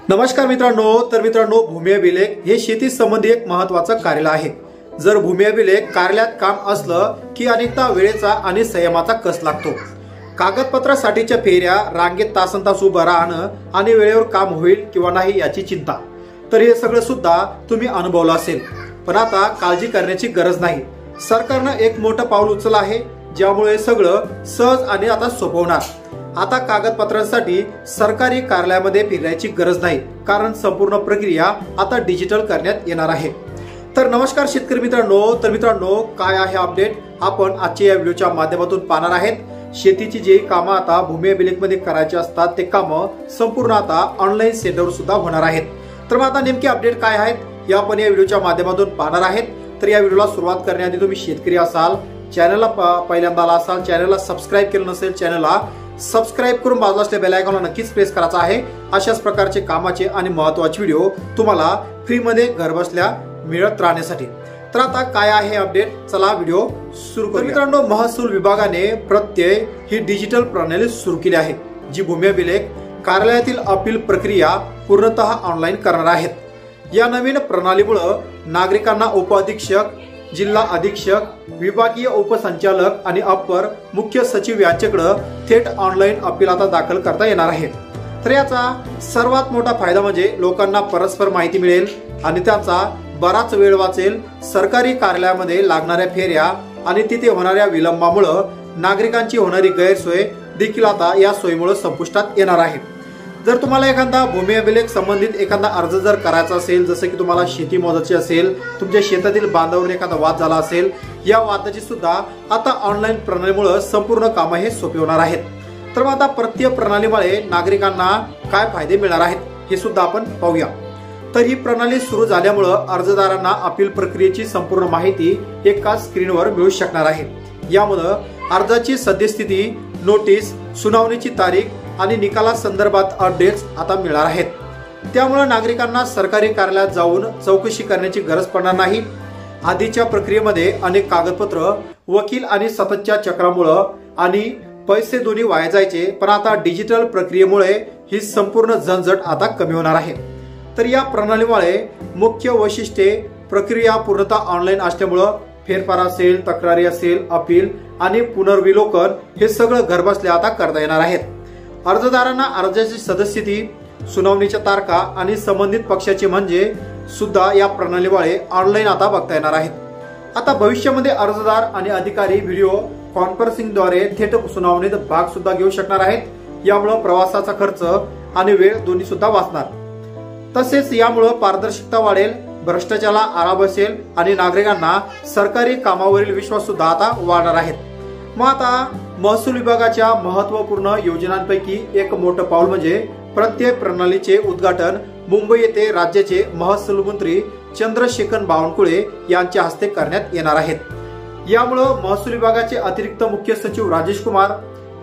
नमस्कार मित्रांनो, भूमी अभिलेख हे शेती संबंधी एक महत्त्वाचं कार्यालय आहे। जर भूमी अभिलेख कार्यालयात काम असलं की अनेकदा वेळेचा आणि संयमाचा कस लागतो। कागदपत्रासाठीच्या फेऱ्या, रांगेत तासनतास उभं राहणं आणि वेळेवर काम होईल किंवा नाही याची चिंता, तर हे सगळं सुद्धा तुम्ही अनुभवलं असेल। पण आता काळजी करण्याची गरज नाही। सरकारनं एक मोठं पाऊल उचललं आहे, ज्यामुळे सगळं सहज आणि आता सोपं होणार। आता कागदपत्रांसाठी सरकारी कार्यालयामध्ये फिरायची गरज नाही, कारण संपूर्ण प्रक्रिया आता डिजिटल करण्यात येणार आहे। तर नमस्कार शेतकरी मित्रांनो, काय आहे अपडेट आपण आजच्या या व्हिडिओच्या माध्यमातून पाहणार आहेत। शेतीची जे कामं आता भूमी अभिलेखमध्ये करायची असतात ते कामं संपूर्ण आता ऑनलाईन सेंटरवर सुद्धा होणार आहेत। तर मग आता नेमके अपडेट काय आहेत हे आपण या व्हिडिओच्या माध्यमातून पाहणार आहेत। तर या व्हिडिओला सुरुवात करण्याआधी तुम्ही शेतकरी असाल, चॅनलला पहिल्यांदा आला असाल, चॅनलला सबस्क्राईब केलं नसेल, चॅनलला सबस्क्राइब करून बाजूला असलेल्या बेल आयकॉनला नक्कीच प्रेस करायचा आहे। अशाच प्रकारचे कामाचे आणि महत्त्वाचे व्हिडिओ तुम्हाला फ्री मध्ये घरबसल्या मिळत राहण्यासाठी। तर आता काय आहे अपडेट, चला व्हिडिओ सुरू करूया। मित्रांनो, महसूल विभागाने प्रत्यय ही डिजिटल प्रणाली सुरू केली आहे, जी भूमी अभिलेख कार्यालयातील अपील प्रक्रिया पूर्णतः ऑनलाईन करणार आहेत। या नवीन प्रणालीमुळे नागरिकांना उपअधीक्षक, जिल्हा अधीक्षक, विभागीय उपसंचालक आणि अप्पर मुख्य सचिव यांच्याकडे थेट ऑनलाईन अपील आता दाखल करता येणार आहे। तर याचा सर्वात मोठा फायदा म्हणजे लोकांना परस्पर माहिती मिळेल आणि त्यांचा बराच वेळ वाचेल। सरकारी कार्यालयामध्ये लागणाऱ्या फेऱ्या आणि तिथे होणाऱ्या विलंबामुळे नागरिकांची होणारी गैरसोय देखील आता या सोयीमुळे संपुष्टात येणार आहे। जर तुम्हाला एखादा भूमी अभिलेख संबंधित एखादा अर्ज जर करायचा असेल, जसं की तुम्हाला शेती मोजायची असेल, तुमच्या शेतातील बांधावरून एखादा वाद झाला असेल, या वादाची सुद्धा आता ऑनलाईन प्रणालीमुळे संपूर्ण कामं हे सोपे होणार आहेत। तर मग आता प्रत्येक प्रणालीमुळे नागरिकांना काय फायदे मिळणार आहेत हे सुद्धा आपण पाहूया। तर ही प्रणाली सुरू झाल्यामुळे अर्जदारांना अपील प्रक्रियेची संपूर्ण माहिती एकाच स्क्रीनवर मिळू शकणार आहे। यामुळे अर्जाची सद्यस्थिती, नोटीस, सुनावणीची तारीख आणि निकाला संदर्भात अपडेट्स आता मिळणार आहेत। त्यामुळे नागरिकांना सरकारी कार्यालयात जाऊन चौकशी करण्याची गरज पडणार नाही। आधीच्या प्रक्रियेमध्ये अनेक कागदपत्र, वकील आणि सततच्या चक्रामुळे आणि पैसे दोन्ही वाया जायचे, पण आता डिजिटल प्रक्रियेमुळे ही संपूर्ण झंझट आता कमी होणार आहे। तर या प्रणालीमुळे मुख्य वैशिष्ट्ये, प्रक्रिया पूर्णतः ऑनलाईन असल्यामुळे फेरफार असेल, तक्रारी असेल, अपील आणि पुनर्विलोकन हे सगळं घरबसल्या आता करता येणार आहेत। अर्जदारांना अर्जाची सद्यस्थिती, सुनावणीच्या तारखा आणि संबंधित पक्षाचे म्हणजे सुद्धा या प्रणालीमुळे ऑनलाईन आता बघता येणार आहेत। आता भविष्यामध्ये अर्जदार आणि अधिकारी व्हिडिओ कॉन्फरन्सिंगद्वारे थेट सुनावणीत भाग सुद्धा घेऊ शकणार आहेत। यामुळे प्रवासाचा खर्च आणि वेळ दोन्ही सुद्धा वाचणार। तसेच यामुळे पारदर्शकता वाढेल, भ्रष्टाचाराला आळा बसेल आणि नागरिकांना सरकारी कामावरील विश्वास सुद्धा आता वाढणार आहेत। मग आता महसूल विभागाच्या महत्त्वपूर्ण योजनांपैकी एक मोठं पाऊल म्हणजे प्रत्येक प्रणालीचे उद्घाटन मुंबई येथे राज्याचे महसूल मंत्री चंद्रशेखर बावनकुळे यांच्या हस्ते करण्यात येणार आहेत। यामुळे महसूल विभागाचे अतिरिक्त मुख्य सचिव राजेश कुमार,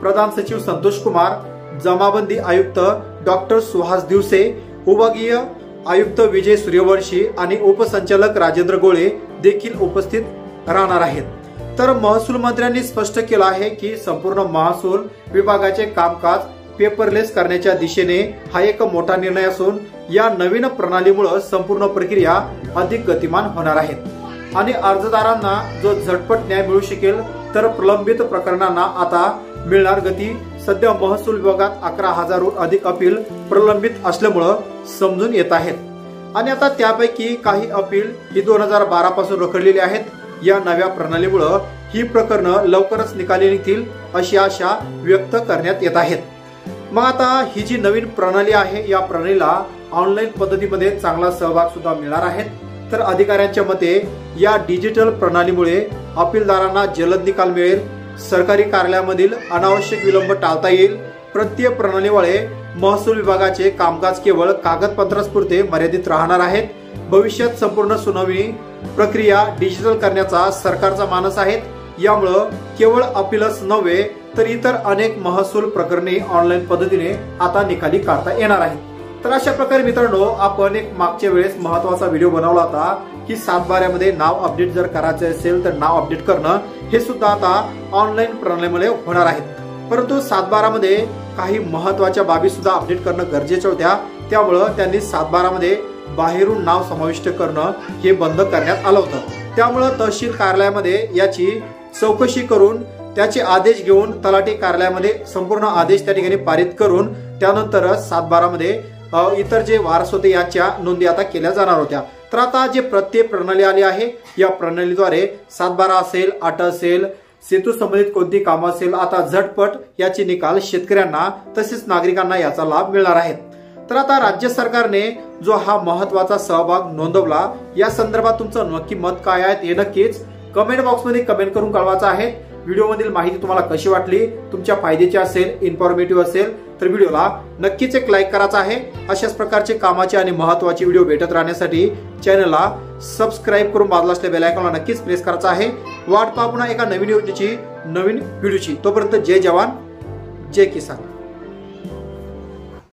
प्रधान सचिव संतोष कुमार, जमाबंदी आयुक्त डॉक्टर सुहास दिवसे, विभागीय आयुक्त विजय सूर्यवंशी आणि उपसंचालक राजेंद्र गोळे देखील उपस्थित राहणार आहेत। तर महसूल मंत्र्यांनी स्पष्ट केलं आहे की संपूर्ण महसूल विभागाचे कामकाज पेपरलेस करण्याच्या दिशेने हा एक मोठा निर्णय असून या नवीन प्रणालीमुळे संपूर्ण प्रक्रिया अधिक गतिमान होणार आहे आणि अर्जदारांना जो झटपट न्याय मिळू शकेल, तर प्रलंबित प्रकरणांना आता मिळणार गती। सध्या महसूल विभागात 11,000हून अधिक अपील प्रलंबित असल्यामुळे समजून येत आहेत आणि आता त्यापैकी काही अपील ही 2012 पासून रखडलेली आहेत। या नव्या प्रणालीमुळे ही प्रकरणं लवकरच निकाली निघतील अशी आशा व्यक्त करण्यात येत आहेत। मग आता ही जी नवीन प्रणाली आहे, या प्रणालीला ऑनलाईन पद्धतीमध्ये चांगला सहभाग सुद्धा मिळणार आहे। तर अधिकाऱ्यांच्या मते या डिजिटल प्रणालीमुळे अपीलदारांना जलद निकाल मिळेल, सरकारी कार्यालयामधील अनावश्यक विलंब टाळता येईल। प्रत्येक प्रणालीमुळे महसूल विभागाचे कामकाज केवळ कागदपत्रांपुरते मर्यादित राहणार आहेत। भविष्यात संपूर्ण सुनावणी प्रक्रिया डिजिटल करण्याचा सरकारचा मानस आहे। यामुळे केवळ अपीलच नव्हे तर इतर अनेक महसूल प्रकरणे ऑनलाईन पद्धतीने आता निकाली काढता येणार आहेत। तर अशा प्रकारे मित्रांनो, आपण एक मागच्या वेळेस महत्त्वाचा व्हिडिओ बनवला होता की 7/12 नाव अपडेट जर करायचे असेल तर नाव अपडेट करणं हे सुद्धा आता ऑनलाईन प्रणालीमुळे होणार आहे। परंतु 7/12 काही महत्त्वाच्या बाबी सुद्धा अपडेट करणं गरजेच्या होत्या। त्यामुळं त्यांनी 7/12 मध्ये बाहेरून नाव समाविष्ट करणं हे बंद करण्यात आलं होतं। त्यामुळं तहसील कार्यालयामध्ये याची चौकशी करून त्याचे आदेश घेऊन तलाठी कार्यालयामध्ये संपूर्ण आदेश त्या ठिकाणी पारित करून त्यानंतरच 7/12 मध्ये इतर जे वारस होते यांच्या नोंदी आता केल्या जाणार होत्या। तर आता जे प्रत्येक प्रणाली आली आहे या प्रणालीद्वारे 7/12 असेल, 8 असेल, सेतू संबंधित कोणती कामं असेल, आता झटपट याचे निकाल शेतकऱ्यांना तसेच नागरिकांना याचा लाभ मिळणार आहे। तर आता राज्य सरकारने जो हा महत्वाचा सहभाग नोंदवला या संदर्भात तुमचं नक्की मत काय आहे हे नक्कीच कमेंट बॉक्समध्ये कमेंट करून कळवायचं आहे। व्हिडिओ मधील माहिती तुम्हाला कशी वाटली, तुमच्या फायद्याची असेल, इन्फॉर्मेटिव्ह असेल तर व्हिडिओला नक्कीच एक लाईक करायचा आहे। अशाच प्रकारचे कामाचे आणि महत्त्वाचे व्हिडिओ भेटत राहण्यासाठी चॅनलला सबस्क्राईब करून बाजूला असलेल्या बेल आयकॉनला नक्कीच प्रेस करायचा आहे। वाट पाहू पुन्हा एका नवीन योजनेची, नवीन व्हिडिओची। तोपर्यंत जय जवान जय किसान।